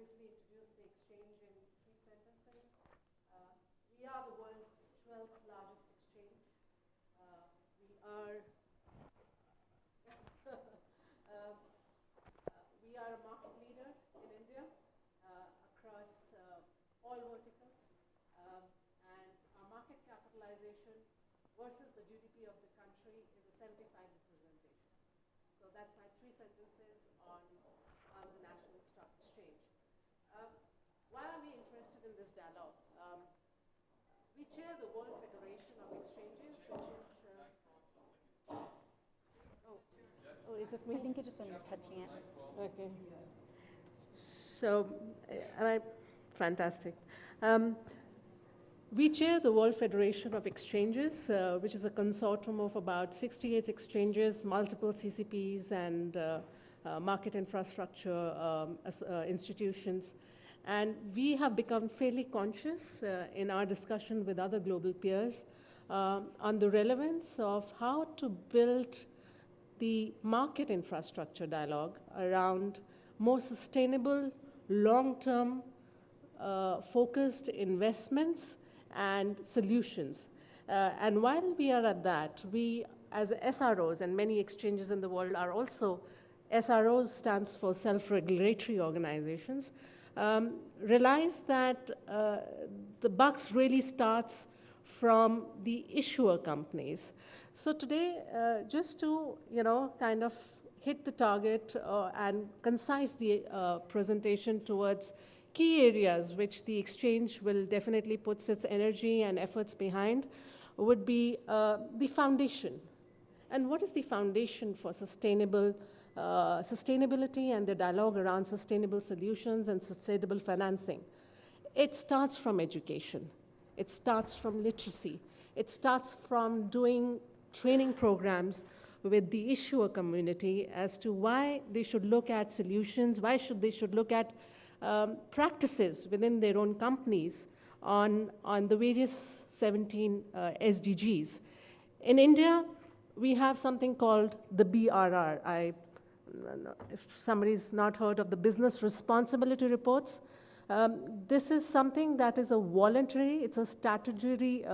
briefly introduce the exchange in 3 sentences. We are the world's 12th largest exchange. We are a market leader in India across all verticals, and our market capitalization versus the GDP of the country is a 75 representation. So that's my 3 sentences on the National Stock Exchange. Why are we interested in this dialogue? We chair the World Federation of Exchanges, which is... Oh, is it me? I think it's just when you're touching it. Okay. So, fantastic. We chair the World Federation of Exchanges, which is a consortium of about 68 exchanges, multiple CCPs, and market infrastructure institutions. And we have become fairly conscious in our discussion with other global peers on the relevance of how to build the market infrastructure dialogue around more sustainable, long-term, focused investments and solutions. And while we are at that, we as SROs, and many exchanges in the world are also, SROs stands for self-regulatory organizations, realize that the buck really starts from the issuer companies. So today, just to, kind of hit the target and concise the presentation towards key areas which the exchange will definitely put its energy and efforts behind would be the foundation. And what is the foundation for sustainability and the dialogue around sustainable solutions and sustainable financing? It starts from education. It starts from literacy. It starts from doing training programs with the issuer community as to why they should look at solutions, why they should look at practices within their own companies on the various 17 SDGs. In India, we have something called the BRR. If somebody's not heard of the business responsibility reports, this is something that is a voluntary, it's a statutory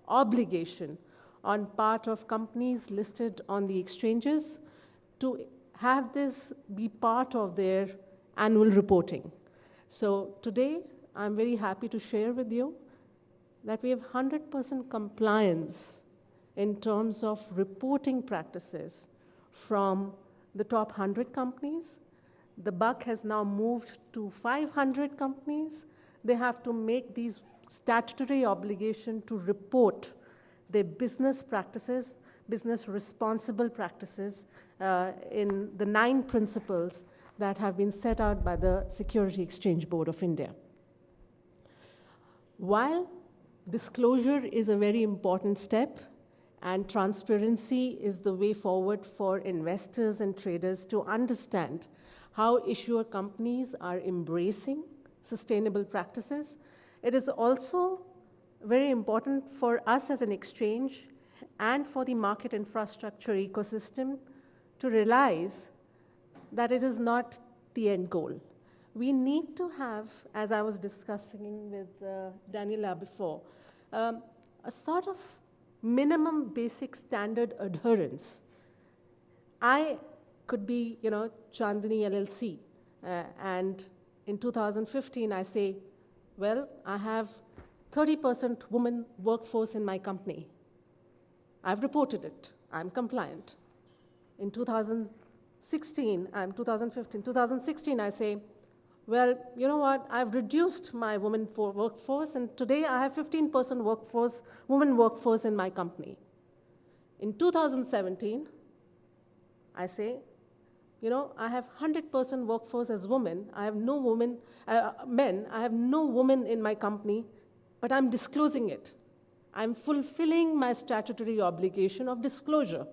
obligation on part of companies listed on the exchanges to have this be part of their annual reporting. So today, I'm very happy to share with you that we have 100% compliance in terms of reporting practices from the top 100 companies. The buck has now moved to 500 companies. They have to make these statutory obligation to report their business practices, business responsible practices in the 9 principles that have been set out by the Security Exchange Board of India. While disclosure is a very important step and transparency is the way forward for investors and traders to understand how issuer companies are embracing sustainable practices, it is also very important for us as an exchange and for the market infrastructure ecosystem to realize that it is not the end goal. We need to have, as I was discussing with Daniela before, a sort of minimum basic standard adherence. I could be, Chandni LLC, and in 2015 I say, well, I have 30% women workforce in my company. I've reported it. I'm compliant. In 2016, 2016, I say, well, you know what? I've reduced my women workforce, and today I have 15% women workforce in my company. In 2017, I say, I have 100% workforce as women. I have no men. I have no women in my company, but I'm disclosing it. I'm fulfilling my statutory obligation of disclosure,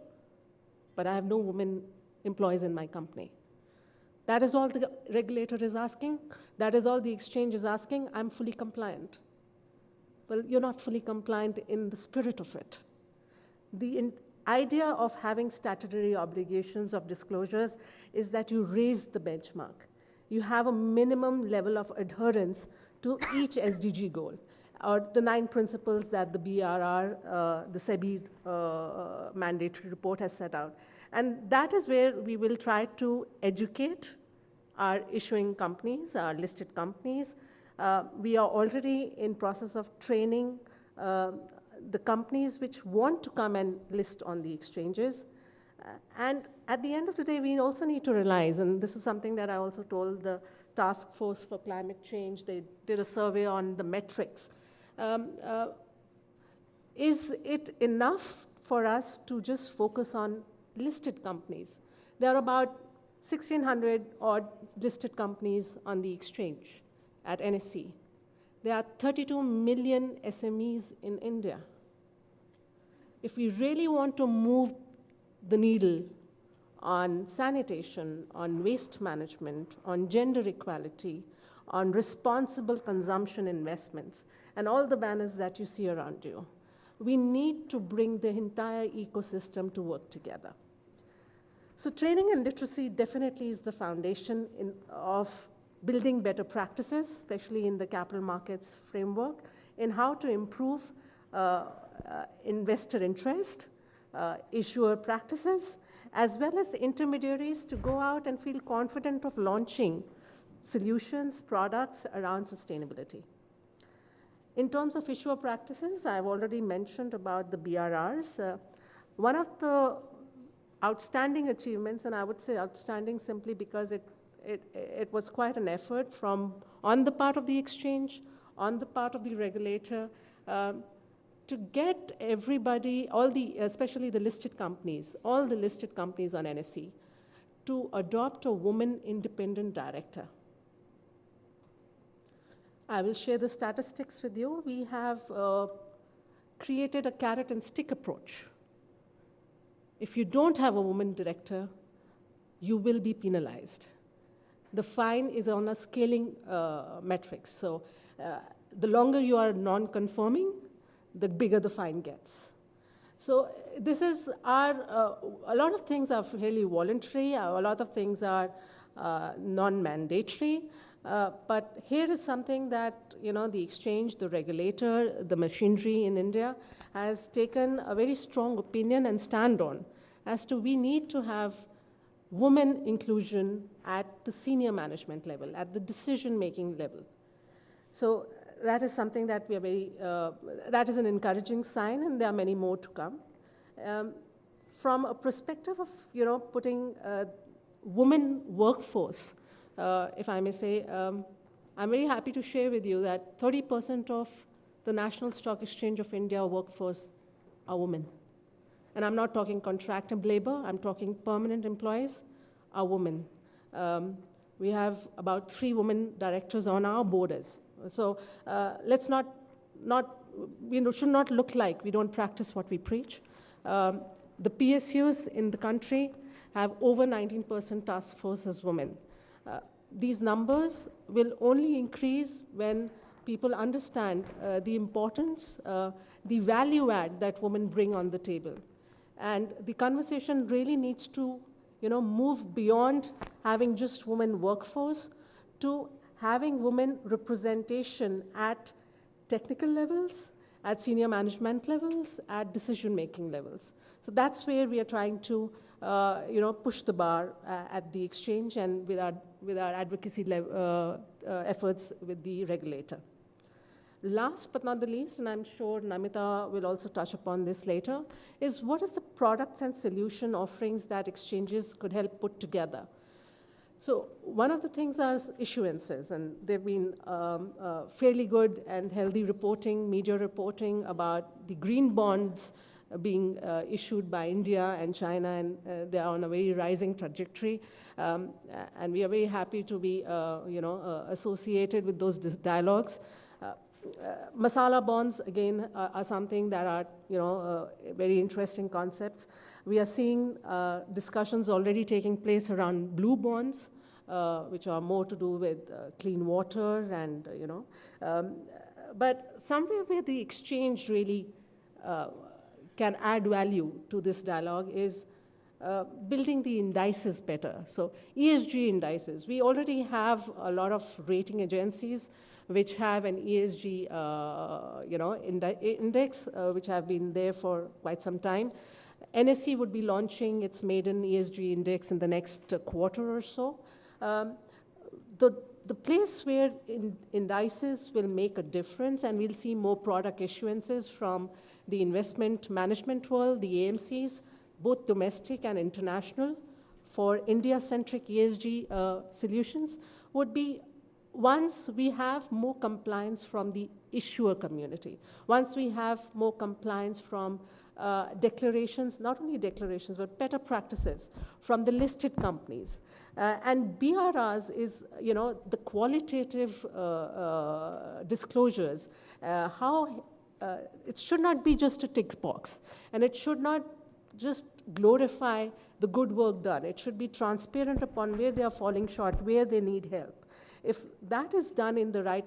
but I have no women employees in my company. That is all the regulator is asking. That is all the exchange is asking. I'm fully compliant. Well, you're not fully compliant in the spirit of it. The idea of having statutory obligations of disclosures is that you raise the benchmark. you have a minimum level of adherence to each SDG goal, or the 9 principles that the BRR, the SEBI mandatory report has set out. And that is where we will try to educate our issuing companies, our listed companies. We are already in process of training the companies which want to come and list on the exchanges. And at the end of the day, we also need to realize, and this is something that I also told the Task Force for Climate Change, they did a survey on the metrics. Is it enough for us to just focus on listed companies? There are about 1,600 odd listed companies on the exchange at NSE. There are 32 million SMEs in India. If we really want to move the needle on sanitation, on waste management, on gender equality, on responsible consumption investments, and all the banners that you see around you, we need to bring the entire ecosystem to work together. So training and literacy definitely is the foundation of building better practices, especially in the capital markets framework, in how to improve investor interest, issuer practices, as well as intermediaries to go out and feel confident of launching solutions, products around sustainability. In terms of issuer practices, I've already mentioned about the BRRs. One of the outstanding achievements, and I would say outstanding simply because it was quite an effort from on the part of the exchange, on the part of the regulator, to get everybody, especially the listed companies, all the listed companies on NSE, to adopt a woman independent director. I will share the statistics with you. We have created a carrot and stick approach. If you don't have a woman director, you will be penalized. The fine is on a scaling metrics. So the longer you are non-conforming, the bigger the fine gets. So this is a lot of things are fairly voluntary, a lot of things are non-mandatory, but here is something that, the exchange, the regulator, the machinery in India has taken a very strong opinion and stand on, as to we need to have women inclusion at the senior management level, at the decision-making level. So that is something that we are that is an encouraging sign, and there are many more to come. From a perspective of, putting women workforce, if I may say, I'm very happy to share with you that 30% of the National Stock Exchange of India workforce are women. And I'm not talking contracted labor, I'm talking permanent employees are women. We have about 3 women directors on our borders. So let's should not look like we don't practice what we preach. The PSUs in the country have over 19% task force as women. These numbers will only increase when people understand the importance, the value add that women bring on the table. And the conversation really needs to, move beyond having just women workforce to having women representation at technical levels, at senior management levels, at decision-making levels. So that's where we are trying to, push the bar at the exchange and with our advocacy efforts with the regulator. Last but not the least, and I'm sure Namita will also touch upon this later, is what is the products and solution offerings that exchanges could help put together. So one of the things are issuances, and there have been fairly good and healthy reporting, media reporting about the green bonds being issued by India and China, and they are on a very rising trajectory. And we are very happy to be, associated with those dialogues. Masala bonds, again, are something that are, very interesting concepts. We are seeing discussions already taking place around blue bonds, which are more to do with clean water and, but somewhere where the exchange really can add value to this dialogue is building the indices better. So ESG indices, we already have a lot of rating agencies which have an ESG index, which have been there for quite some time. NSE would be launching its maiden ESG index in the next quarter or so. The place where indices will make a difference, and we'll see more product issuances from the investment management world, the AMCs, both domestic and international, for India-centric ESG solutions, would be once we have more compliance from the issuer community, once we have more compliance from declarations, not only declarations, but better practices from the listed companies. And BRRs is, the qualitative disclosures, it should not be just a tick box, and it should not just glorify the good work done. It should be transparent upon where they are falling short, where they need help. If that is done in the right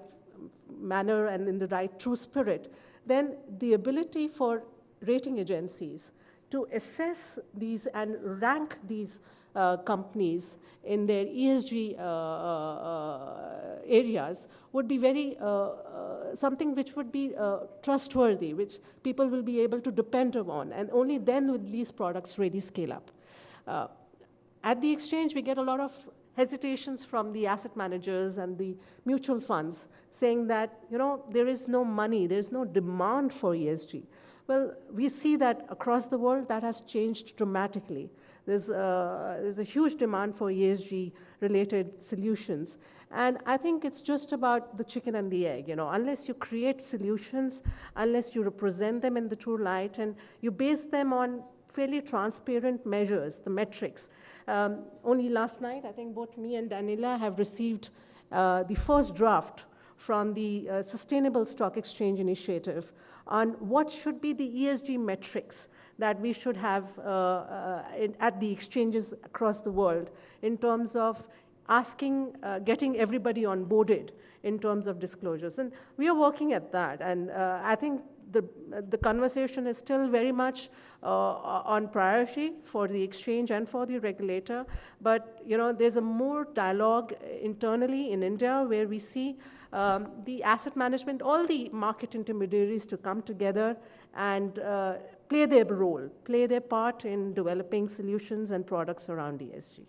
manner and in the right true spirit, then the ability for rating agencies to assess these and rank these companies in their ESG areas would be very something which would be trustworthy, which people will be able to depend upon, and only then will these products really scale up. At the exchange, we get a lot of hesitations from the asset managers and the mutual funds saying that, there is no money, there is no demand for ESG. Well, we see that across the world that has changed dramatically. There's a huge demand for ESG-related solutions. And I think it's just about the chicken and the egg. Unless you create solutions, unless you represent them in the true light, and you base them on fairly transparent measures, the metrics. Only last night, I think both me and Daniela have received the first draft from the Sustainable Stock Exchange Initiative on what should be the ESG metrics that we should have at the exchanges across the world in terms of getting everybody onboarded in terms of disclosures. And we are working at that. And I think the conversation is still very much on priority for the exchange and for the regulator. But, there's a more dialogue internally in India where we see the asset management, all the market intermediaries to come together and play their role, play their part in developing solutions and products around ESG.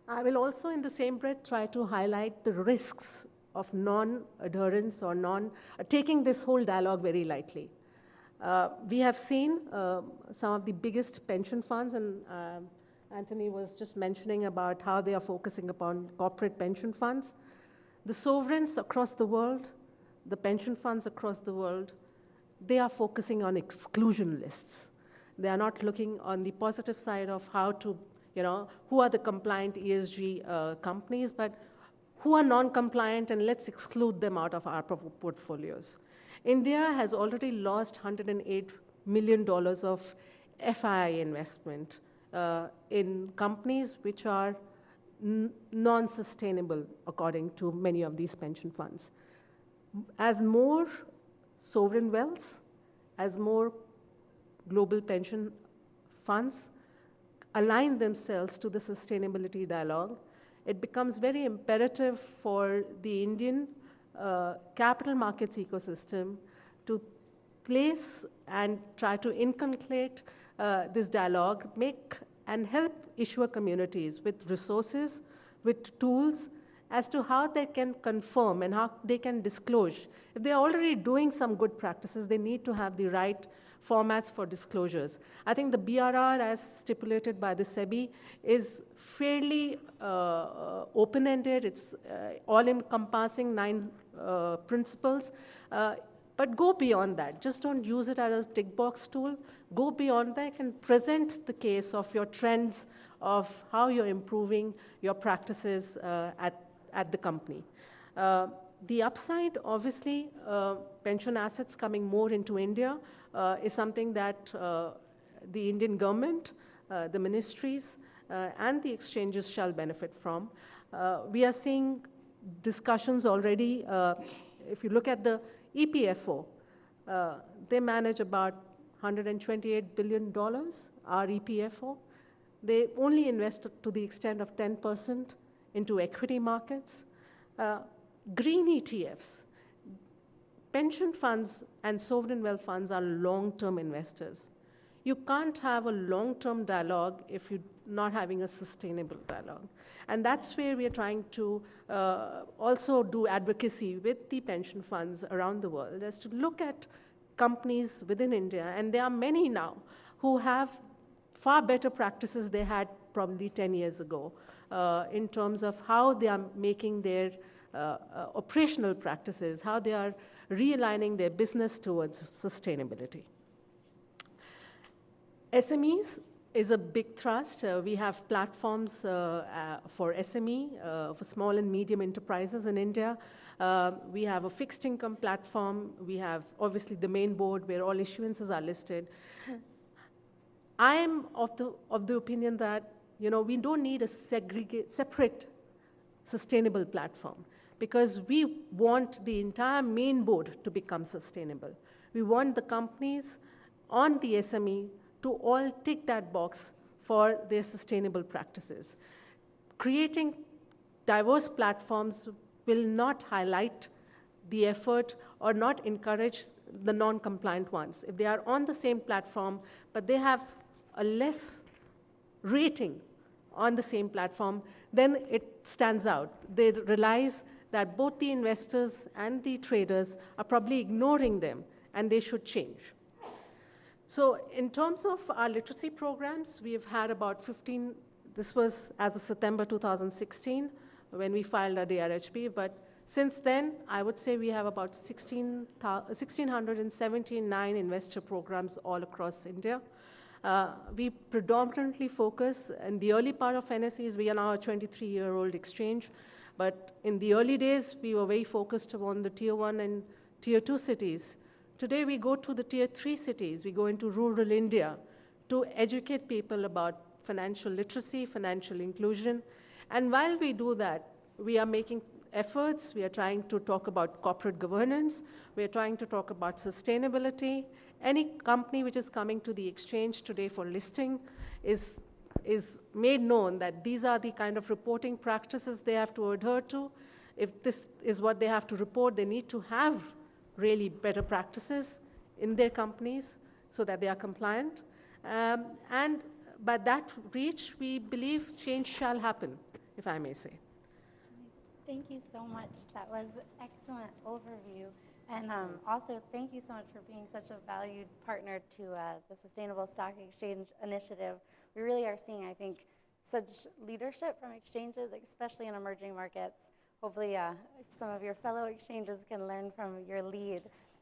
I will also, in the same breath, try to highlight the risks of non-adherence or taking this whole dialogue very lightly. We have seen some of the biggest pension funds, and Anthony was just mentioning about how they are focusing upon corporate pension funds. The sovereigns across the world, the pension funds across the world, they are focusing on exclusion lists. They are not looking on the positive side of how to, who are the compliant ESG companies, but who are non-compliant, and let's exclude them out of our portfolios. India has already lost $108 million of FII investment in companies which are non-sustainable, according to many of these pension funds. As more sovereign wealth, as more global pension funds align themselves to the sustainability dialogue, it becomes very imperative for the Indian capital markets ecosystem to place and try to inculcate this dialogue, and help issuer communities with resources, with tools, as to how they can confirm and how they can disclose. If they're already doing some good practices, they need to have the right formats for disclosures. I think the BRR, as stipulated by the SEBI, is fairly open-ended. It's all-encompassing 9 principles. But go beyond that. Just don't use it as a tick box tool. Go beyond that and present the case of your trends, of how you're improving your practices at the company. The upside, obviously, pension assets coming more into India is something that the Indian government, the ministries, and the exchanges shall benefit from. We are seeing discussions already. If you look at the EPFO, they manage about $128 billion are EPFO. They only invest to the extent of 10% into equity markets. Green ETFs. Pension funds and sovereign wealth funds are long-term investors. You can't have a long-term dialogue if you're not having a sustainable dialogue. And that's where we are trying to also do advocacy with the pension funds around the world, as to look at companies within India, and there are many now who have far better practices they had probably 10 years ago in terms of how they are making their operational practices, how they are realigning their business towards sustainability. SMEs is a big thrust. We have platforms for SME, for small and medium enterprises in India. We have a fixed income platform. We have obviously the main board where all issuances are listed. I am of the opinion that we don't need a separate sustainable platform, because we want the entire main board to become sustainable. We want the companies on the SME to all tick that box for their sustainable practices. Creating diverse platforms will not highlight the effort or not encourage the non-compliant ones. If they are on the same platform, but they have a less rating on the same platform, then it stands out. They realize that both the investors and the traders are probably ignoring them, and they should change. So in terms of our literacy programs, we have had about 15, this was as of September 2016, when we filed our DRHP, but since then, I would say we have about 1,679 investor programs all across India. We predominantly focus, in the early part of NSEs, we are now a 23-year-old exchange, but in the early days, we were very focused on the tier 1 and tier 2 cities. Today, we go to the tier 3 cities. We go into rural India to educate people about financial literacy, financial inclusion. And while we do that, we are making efforts. We are trying to talk about corporate governance. We are trying to talk about sustainability. Any company which is coming to the exchange today for listing is made known that these are the kind of reporting practices they have to adhere to. If this is what they have to report, they need to have really better practices in their companies so that they are compliant. And by that reach, we believe change shall happen, if I may say. Thank you so much. That was an excellent overview. And also, thank you so much for being such a valued partner to the Sustainable Stock Exchange Initiative. We really are seeing, I think, such leadership from exchanges, especially in emerging markets. Hopefully, some of your fellow exchanges can learn from your lead.